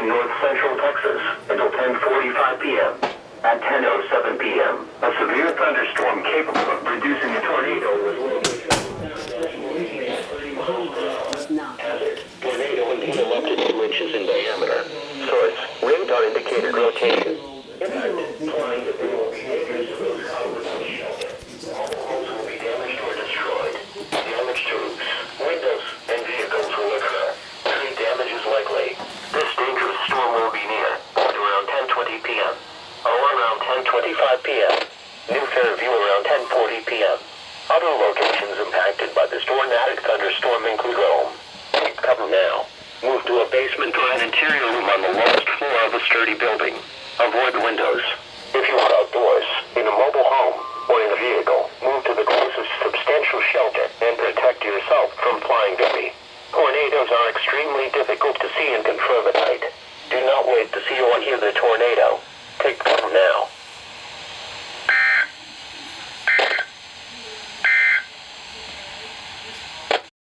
in north central Texas until 10:45 p.m. At 10:07 p.m., a severe thunderstorm capable of producing a tornado was located. Tornado indeed erupted 2 inches in diameter. Source: radar indicated rotation. Impact: flying debris. Neighbors evacuate shelter. All homes will be damaged or destroyed. Damage to roofs, windows, and vehicles will occur. Tree damage is likely. This dangerous storm will be near at around 10:20 p.m. or around 10:25 p.m. New Fairview around 10:40 p.m. Other locations impacted by this tornadic thunderstorm include Rome. Take cover now. Move to a basement or an interior room on the lowest floor of a sturdy building. Avoid windows. If you want